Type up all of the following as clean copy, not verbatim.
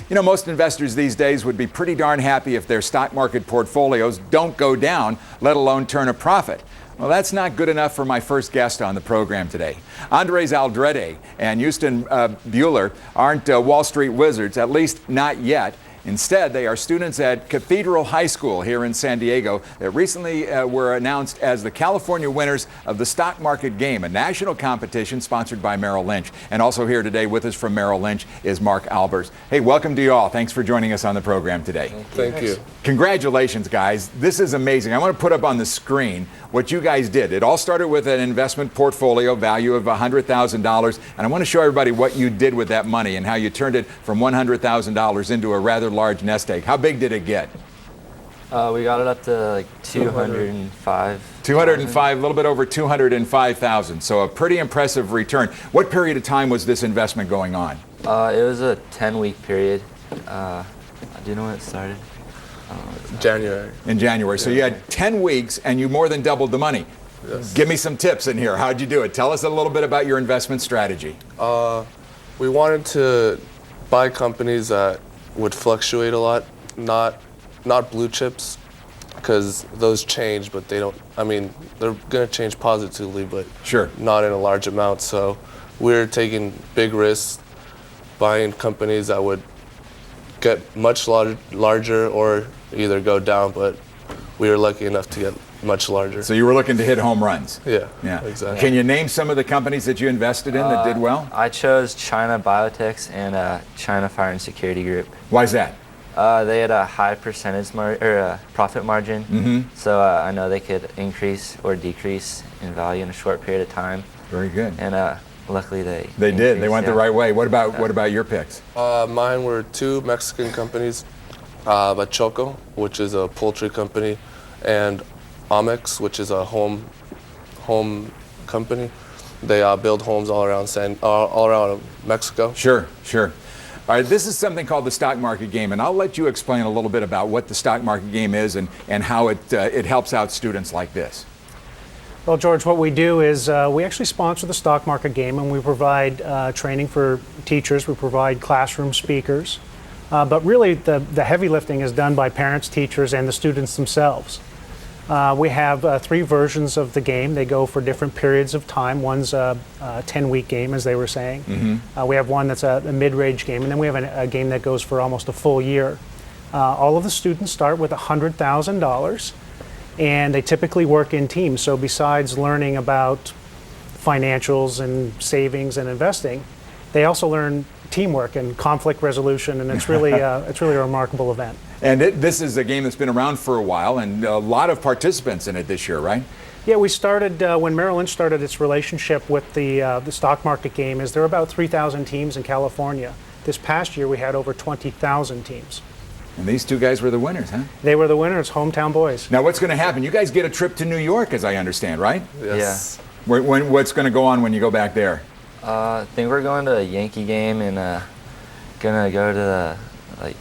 You know, most investors these days would be pretty darn happy if their stock market portfolios don't go down, let alone turn a profit. Well, that's not good enough for my first guest on the program today. Andres Alvarez and Houston Buehrle aren't Wall Street wizards, at least not yet. Instead, they are students at Cathedral High School here in San Diego that recently were announced as the California winners of the stock market game, a national competition sponsored by Merrill Lynch. And also here today with us from Merrill Lynch is Mark Albers. Hey, welcome to you all. Thanks for joining us on the program today. Thank you. Congratulations, guys. This is amazing. I want to put up on the screen what you guys did. It all started with an investment portfolio value of $100,000, and I want to show everybody what you did with that money and how you turned it from $100,000 into a rather large nest egg. How big did it get? We got it up to like 205. 205, a little bit over 205,000. So a pretty impressive return. What period of time was this investment going on? It was a 10-week period. Do you know when it started? January. In January. So you had 10 weeks and you more than doubled the money. Yes. Give me some tips in here. How'd you do it? Tell us a little bit about your investment strategy. We wanted to buy companies that would fluctuate a lot, not blue chips, because those change, but they don't, I mean, they're going to change positively, but sure, not in a large amount. So we're taking big risks, buying companies that would get much larger or either go down, but we were lucky enough to get much larger. So you were looking to hit home runs. Yeah, yeah, exactly. Can you name some of the companies that you invested in that did well? I chose China Biotechs and China Fire and Security Group. Why is that? They had a high percentage profit margin, so I know they could increase or decrease in value in a short period of time. Very good. And luckily they did. They went the right way. What about your picks? Mine were two Mexican companies, Bachoco, which is a poultry company, and Amex, which is a home company. They build homes all around Mexico. Sure. All right, this is something called the stock market game, and I'll let you explain a little bit about what the stock market game is and how it helps out students like this. Well, George, what we do is we actually sponsor the stock market game, and we provide training for teachers. We provide classroom speakers. But really, the heavy lifting is done by parents, teachers, and the students themselves. We have three versions of the game. They go for different periods of time. One's a 10-week game, as they were saying. We have one that's a mid-range game, and then we have a game that goes for almost a full year. All of the students start with $100,000. And they typically work in teams. So besides learning about financials and savings and investing, they also learn teamwork and conflict resolution, and it's really a remarkable event. And this is a game that's been around for a while, and a lot of participants in it this year, right? Yeah, we started when Merrill Lynch started its relationship with the stock market game. There are about 3,000 teams in California. This past year, we had over 20,000 teams. And these two guys were the winners, huh? They were the winners, hometown boys. Now, what's going to happen? You guys get a trip to New York, as I understand, right? Yes. Yeah. What's going to go on when you go back there? I think we're going to a Yankee game and gonna go to the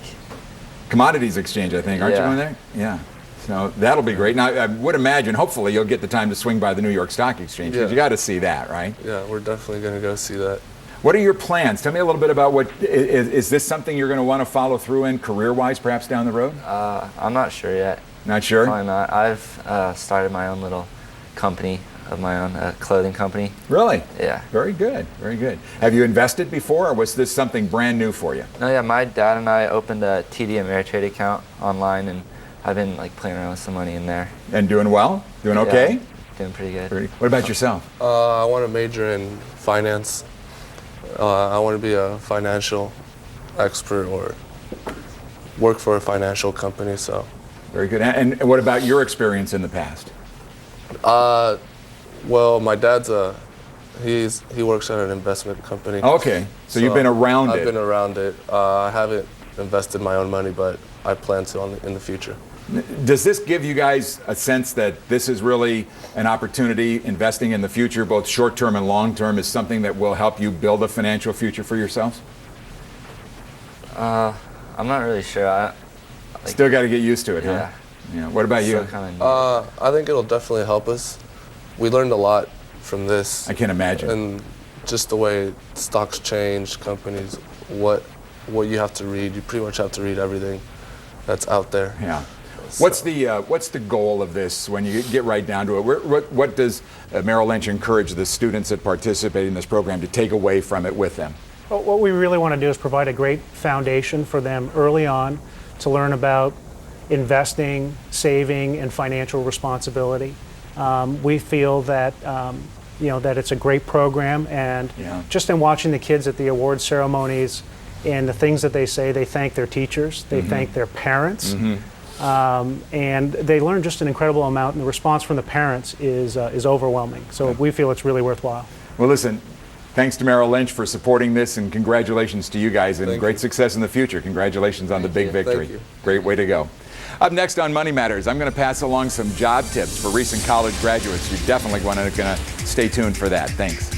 Commodities Exchange, I think. Aren't you going there? Yeah. So that'll be great. Now, I would imagine, hopefully, you'll get the time to swing by the New York Stock Exchange, because you got to see that, right? Yeah, we're definitely going to go see that. What are your plans? Tell me a little bit about is this something you're going to want to follow through in career-wise, perhaps down the road? I'm not sure yet. Not sure? Probably not. I've started my own little company of my own, a clothing company. Really? Yeah. Very good, very good. Have you invested before, or was this something brand new for you? No, yeah, my dad and I opened a TD Ameritrade account online, and I've been playing around with some money in there. And doing well? Doing okay? Yeah, doing pretty good. What about yourself? I want to major in finance. I want to be a financial expert or work for a financial company. So. Very good. And what about your experience in the past? Well, my dad's he works at an investment company. Okay, so you've been around it. I've been around it. I haven't invested my own money, but I plan to in the future. Does this give you guys a sense that this is really an opportunity, investing in the future, both short-term and long-term, is something that will help you build a financial future for yourselves? I'm not really sure. Still got to get used to it, yeah. Huh? Yeah. What about you? I think it'll definitely help us. We learned a lot from this. I can imagine. And just the way stocks change, companies, what what you have to read. You pretty much have to read everything that's out there. Yeah. So- What's the goal of this when you get right down to it? What does Merrill Lynch encourage the students that participate in this program to take away from it with them? Well, what we really want to do is provide a great foundation for them early on to learn about investing, saving, and financial responsibility. We feel that that it's a great program, and just in watching the kids at the award ceremonies and the things that they say, they thank their teachers, they thank their parents, and they learn just an incredible amount. And the response from the parents is overwhelming. So we feel it's really worthwhile. Well, listen. Thanks to Merrill Lynch for supporting this, and congratulations to you guys, and great success in the future. Congratulations on the big victory. Thank you. Great way to go. Up next on Money Matters, I'm going to pass along some job tips for recent college graduates. You're definitely going to stay tuned for that. Thanks.